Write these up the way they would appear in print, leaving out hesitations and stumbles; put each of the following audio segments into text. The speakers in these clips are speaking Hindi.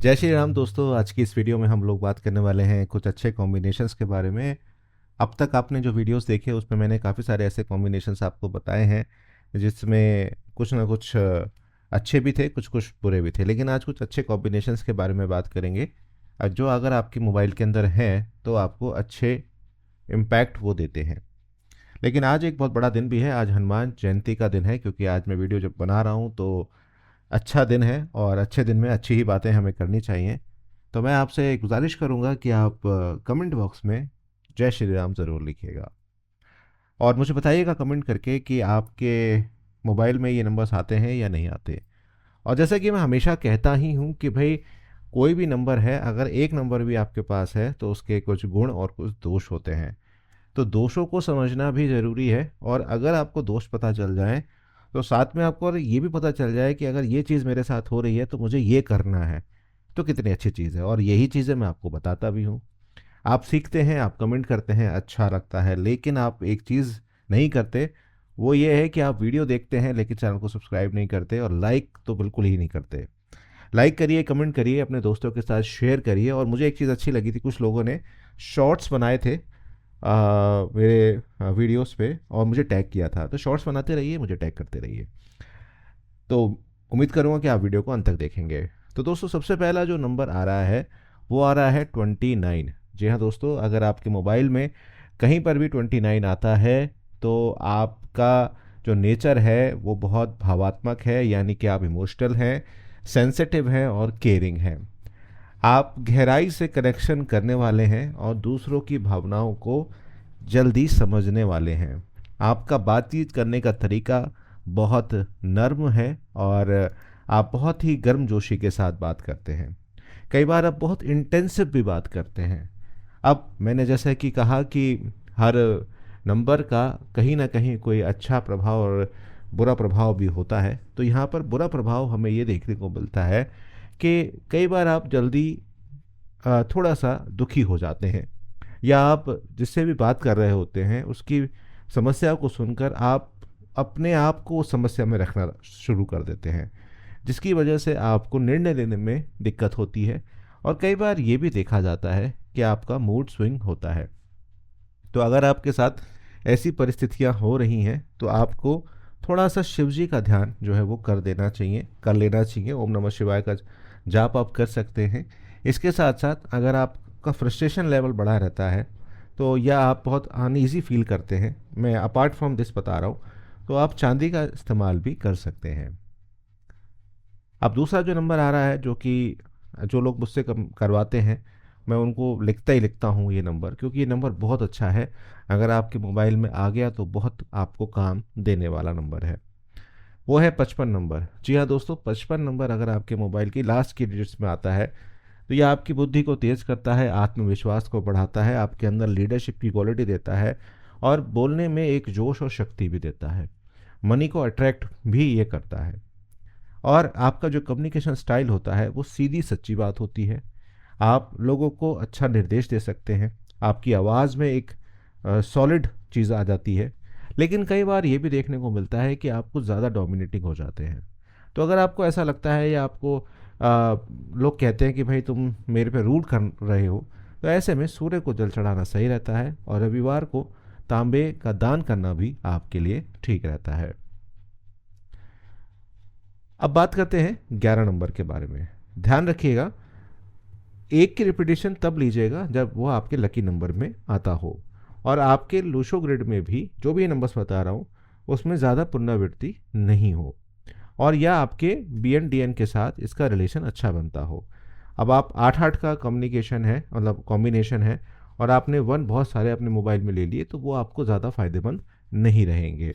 जय श्री राम दोस्तों। आज की इस वीडियो में हम लोग बात करने वाले हैं कुछ अच्छे कॉम्बिनेशंस के बारे में। अब तक आपने जो वीडियोस देखे उसमें मैंने काफ़ी सारे ऐसे कॉम्बिनेशंस आपको बताए हैं जिसमें कुछ ना कुछ अच्छे भी थे, कुछ कुछ बुरे भी थे, लेकिन आज कुछ अच्छे कॉम्बिनेशंस के बारे में बात करेंगे जो अगर आपके मोबाइल के अंदर हैं तो आपको अच्छे इम्पैक्ट वो देते हैं। लेकिन आज एक बहुत बड़ा दिन भी है, आज हनुमान जयंती का दिन है, क्योंकि आज मैं वीडियो जब बना रहा हूँ तो अच्छा दिन है और अच्छे दिन में अच्छी ही बातें हमें करनी चाहिए। तो मैं आपसे गुजारिश करूंगा कि आप कमेंट बॉक्स में जय श्री राम ज़रूर लिखिएगा और मुझे बताइएगा कमेंट करके कि आपके मोबाइल में ये नंबर्स आते हैं या नहीं आते। और जैसा कि मैं हमेशा कहता ही हूँ कि भाई कोई भी नंबर है, अगर एक नंबर भी आपके पास है तो उसके कुछ गुण और कुछ दोष होते हैं। तो दोषों को समझना भी ज़रूरी है, और अगर आपको दोष पता चल जाए तो साथ में आपको और ये भी पता चल जाए कि अगर ये चीज़ मेरे साथ हो रही है तो मुझे ये करना है, तो कितनी अच्छी चीज़ है। और यही चीज़ें मैं आपको बताता भी हूँ। आप सीखते हैं, आप कमेंट करते हैं, अच्छा लगता है, लेकिन आप एक चीज़ नहीं करते, वो ये है कि आप वीडियो देखते हैं लेकिन चैनल को सब्सक्राइब नहीं करते और लाइक तो बिल्कुल ही नहीं करते। लाइक करिए, कमेंट करिए, अपने दोस्तों के साथ शेयर करिए। और मुझे एक चीज़ अच्छी लगी थी, कुछ लोगों ने शॉर्ट्स बनाए थे मेरे वीडियोस पे और मुझे टैग किया था। तो शॉर्ट्स बनाते रहिए, मुझे टैग करते रहिए। तो उम्मीद करूँगा कि आप वीडियो को अंत तक देखेंगे। तो दोस्तों, सबसे पहला जो नंबर आ रहा है वो आ रहा है 29। जी हाँ दोस्तों, अगर आपके मोबाइल में कहीं पर भी 29 आता है तो आपका जो नेचर है वो बहुत भावात्मक है, यानी कि आप इमोशनल हैं, सेंसिटिव हैं और केयरिंग हैं। आप गहराई से कनेक्शन करने वाले हैं और दूसरों की भावनाओं को जल्दी समझने वाले हैं। आपका बातचीत करने का तरीका बहुत नर्म है और आप बहुत ही गर्मजोशी के साथ बात करते हैं। कई बार आप बहुत इंटेंसिव भी बात करते हैं। अब मैंने जैसा कि कहा कि हर नंबर का कहीं ना कहीं कोई अच्छा प्रभाव और बुरा प्रभाव भी होता है। तो यहाँ पर बुरा प्रभाव हमें ये देखने को मिलता है कि कई बार आप जल्दी थोड़ा सा दुखी हो जाते हैं, या आप जिससे भी बात कर रहे होते हैं उसकी समस्या को सुनकर आप अपने आप को उस समस्या में रखना शुरू कर देते हैं, जिसकी वजह से आपको निर्णय लेने में दिक्कत होती है। और कई बार ये भी देखा जाता है कि आपका मूड स्विंग होता है। तो अगर आपके साथ ऐसी परिस्थितियां हो रही हैं तो आपको थोड़ा सा शिव जी का ध्यान जो है वो कर लेना चाहिए। ओम नमः शिवाय का जाप आप कर सकते हैं। इसके साथ साथ अगर आपका फ्रस्ट्रेशन लेवल बढ़ा रहता है तो, या आप बहुत अनईजी फील करते हैं, मैं अपार्ट फ्रॉम दिस बता रहा हूँ, तो आप चांदी का इस्तेमाल भी कर सकते हैं। अब दूसरा जो नंबर आ रहा है, जो कि जो लोग मुझसे करवाते हैं, मैं उनको लिखता ही लिखता हूँ ये नंबर, क्योंकि ये नंबर बहुत अच्छा है। अगर आपके मोबाइल में आ गया तो बहुत आपको काम देने वाला नंबर है। वो है 55 नंबर। जी हाँ दोस्तों, 55 नंबर अगर आपके मोबाइल की लास्ट की डिजिट्स में आता है तो यह आपकी बुद्धि को तेज़ करता है, आत्मविश्वास को बढ़ाता है, आपके अंदर लीडरशिप की क्वालिटी देता है और बोलने में एक जोश और शक्ति भी देता है। मनी को अट्रैक्ट भी ये करता है। और आपका जो कम्युनिकेशन स्टाइल होता है वो सीधी सच्ची बात होती है। आप लोगों को अच्छा निर्देश दे सकते हैं, आपकी आवाज़ में एक सॉलिड चीज़ आ जाती है। लेकिन कई बार ये भी देखने को मिलता है कि आप कुछ ज़्यादा डोमिनेटिंग हो जाते हैं। तो अगर आपको ऐसा लगता है या आपको लोग कहते हैं कि भाई तुम मेरे पे रूल कर रहे हो, तो ऐसे में सूर्य को जल चढ़ाना सही रहता है और रविवार को तांबे का दान करना भी आपके लिए ठीक रहता है। अब बात करते हैं 11 नंबर के बारे में। ध्यान रखिएगा, एक की रिपीटेशन तब लीजिएगा जब वो आपके लकी नंबर में आता हो, और आपके लूशो ग्रिड में भी जो भी नंबर्स बता रहा हूँ उसमें ज़्यादा पुनरावृत्ति नहीं हो, और या आपके बी एन डी एन के साथ इसका रिलेशन अच्छा बनता हो। अब आप 8-8 का कम्युनिकेशन है, मतलब कॉम्बिनेशन है, और आपने वन बहुत सारे अपने मोबाइल में ले लिए, तो वो आपको ज़्यादा फायदेमंद नहीं रहेंगे।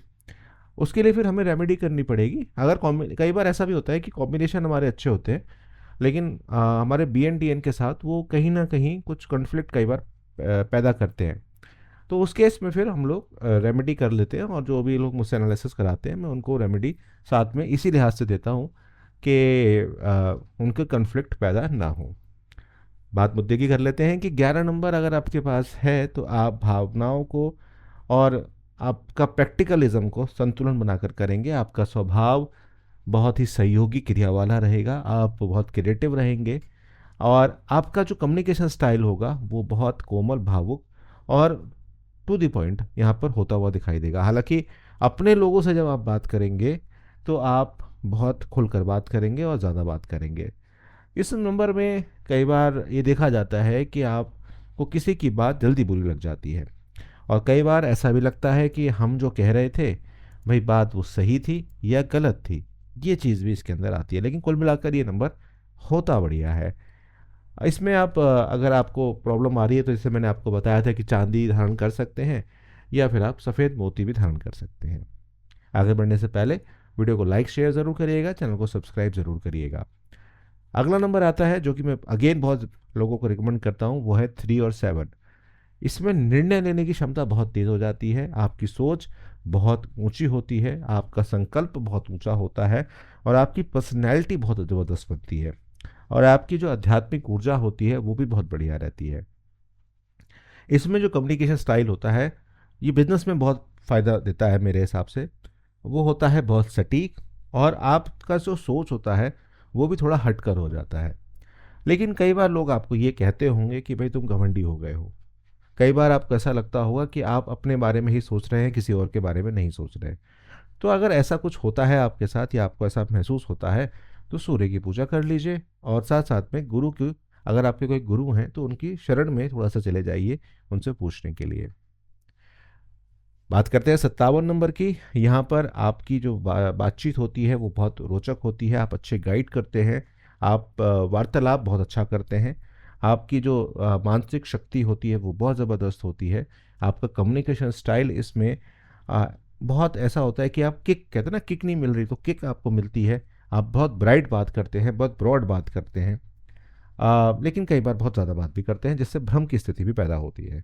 उसके लिए फिर हमें रेमेडी करनी पड़ेगी। अगर कई बार ऐसा भी होता है कि कॉम्बिनेशन हमारे अच्छे होते हैं, लेकिन हमारे बी एन डी एन के साथ वो कहीं ना कहीं कुछ कॉन्फ्लिक्ट कई बार पैदा करते हैं। तो उस केस में फिर हम लोग रेमेडी कर लेते हैं, और जो भी लोग मुझसे एनालिसिस कराते हैं मैं उनको रेमेडी साथ में इसी लिहाज से देता हूँ कि उनके कॉन्फ्लिक्ट पैदा ना हो। बात मुद्दे की कर लेते हैं कि 11 नंबर अगर आपके पास है तो आप भावनाओं को और आपका प्रैक्टिकलिज्म को संतुलन बनाकर करेंगे। आपका स्वभाव बहुत ही सहयोगी क्रिया वाला रहेगा, आप बहुत क्रिएटिव रहेंगे, और आपका जो कम्युनिकेशन स्टाइल होगा वो बहुत कोमल, भावुक और टू द पॉइंट यहाँ पर होता हुआ दिखाई देगा। हालांकि अपने लोगों से जब आप बात करेंगे तो आप बहुत खुलकर बात करेंगे और ज़्यादा बात करेंगे। इस नंबर में कई बार ये देखा जाता है कि आपको किसी की बात जल्दी बुरी लग जाती है, और कई बार ऐसा भी लगता है कि हम जो कह रहे थे भाई बात वो सही थी या गलत थी। ये चीज़ भी इसके अंदर आती है, लेकिन कुल मिलाकर ये नंबर होता बढ़िया है। इसमें आप अगर आपको प्रॉब्लम आ रही है तो जैसे मैंने आपको बताया था कि चांदी धारण कर सकते हैं या फिर आप सफ़ेद मोती भी धारण कर सकते हैं। आगे बढ़ने से पहले वीडियो को लाइक शेयर ज़रूर करिएगा, चैनल को सब्सक्राइब ज़रूर करिएगा। अगला नंबर आता है जो कि मैं अगेन बहुत लोगों को रिकमेंड करता हूँ, वो है 3 और 7। इसमें निर्णय लेने की क्षमता बहुत तेज़ हो जाती है, आपकी सोच बहुत ऊंची होती है, आपका संकल्प बहुत ऊंचा होता है और आपकी पर्सनैलिटी बहुत ज़बरदस्त बनती है, और आपकी जो आध्यात्मिक ऊर्जा होती है वो भी बहुत बढ़िया रहती है। इसमें जो कम्युनिकेशन स्टाइल होता है ये बिजनेस में बहुत फ़ायदा देता है मेरे हिसाब से। वो होता है बहुत सटीक, और आपका जो सोच होता है वो भी थोड़ा हटकर हो जाता है। लेकिन कई बार लोग आपको ये कहते होंगे कि भाई तुम घमंडी हो गए हो। कई बार आपको ऐसा लगता होगा कि आप अपने बारे में ही सोच रहे हैं, किसी और के बारे में नहीं सोच रहे। तो अगर ऐसा कुछ होता है आपके साथ या आपको ऐसा महसूस होता है तो सूर्य की पूजा कर लीजिए, और साथ साथ में गुरु की, अगर आपके कोई गुरु हैं तो उनकी शरण में थोड़ा सा चले जाइए उनसे पूछने के लिए। बात करते हैं 57 नंबर की। यहाँ पर आपकी जो बातचीत होती है वो बहुत रोचक होती है, आप अच्छे गाइड करते हैं, आप वार्तालाप बहुत अच्छा करते हैं, आपकी जो मानसिक शक्ति होती है वो बहुत ज़बरदस्त होती है। आपका कम्युनिकेशन स्टाइल इसमें अ, बहुत ऐसा होता है कि आप किक, कहते हैं ना किक नहीं मिल रही तो किक आपको मिलती है। आप बहुत ब्राइट बात करते हैं, बहुत ब्रॉड बात करते हैं, लेकिन कई बार बहुत ज़्यादा बात भी करते हैं जिससे भ्रम की स्थिति भी पैदा होती है।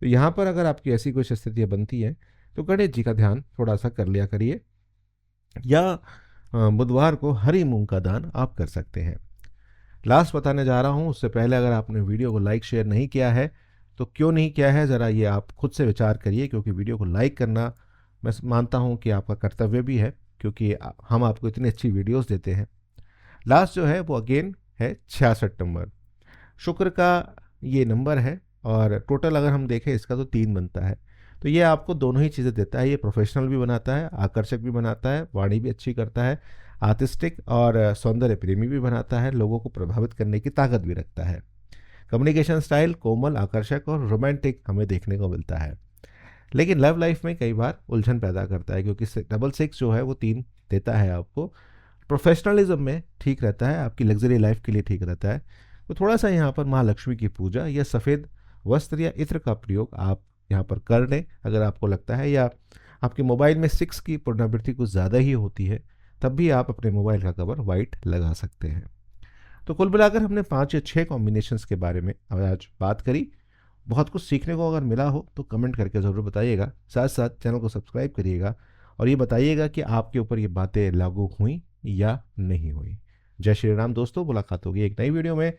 तो यहाँ पर अगर आपकी ऐसी कुछ स्थितियाँ बनती हैं तो गणेश जी का ध्यान थोड़ा सा कर लिया करिए, या बुधवार को हरी मूंग का दान आप कर सकते हैं। लास्ट बताने जा रहा हूँ उससे पहले, अगर आपने वीडियो को लाइक शेयर नहीं किया है तो क्यों नहीं किया है, ज़रा ये आप खुद से विचार करिए, क्योंकि वीडियो को लाइक करना मैं मानता हूँ कि आपका कर्तव्य भी है, क्योंकि हम आपको इतनी अच्छी वीडियोस देते हैं। लास्ट जो है वो अगेन है 66 नंबर, शुक्र का ये नंबर है, और टोटल अगर हम देखें इसका तो 3 बनता है। तो ये आपको दोनों ही चीज़ें देता है, ये प्रोफेशनल भी बनाता है, आकर्षक भी बनाता है, वाणी भी अच्छी करता है, आर्टिस्टिक और सौंदर्य प्रेमी भी बनाता है, लोगों को प्रभावित करने की ताकत भी रखता है। कम्युनिकेशन स्टाइल कोमल, आकर्षक और रोमांटिक हमें देखने को मिलता है, लेकिन लव लाइफ में कई बार उलझन पैदा करता है, क्योंकि 666 जो है वो 3 देता है आपको। प्रोफेशनलिज्म में ठीक रहता है, आपकी लग्जरी लाइफ के लिए ठीक रहता है। तो थोड़ा सा यहाँ पर माँ लक्ष्मी की पूजा या सफ़ेद वस्त्र या इत्र का प्रयोग आप यहाँ पर कर लें, अगर आपको लगता है, या आपके मोबाइल में 6 की पुनरावृत्ति कुछ ज़्यादा ही होती है तब भी आप अपने मोबाइल का कवर वाइट लगा सकते हैं। तो कुल मिलाकर हमने 5 या 6 कॉम्बिनेशंस के बारे में आज बात करी। बहुत कुछ सीखने को अगर मिला हो तो कमेंट करके ज़रूर बताइएगा, साथ साथ चैनल को सब्सक्राइब करिएगा और ये बताइएगा कि आपके ऊपर ये बातें लागू हुई या नहीं हुई। जय श्री राम दोस्तों, मुलाकात होगी एक नई वीडियो में।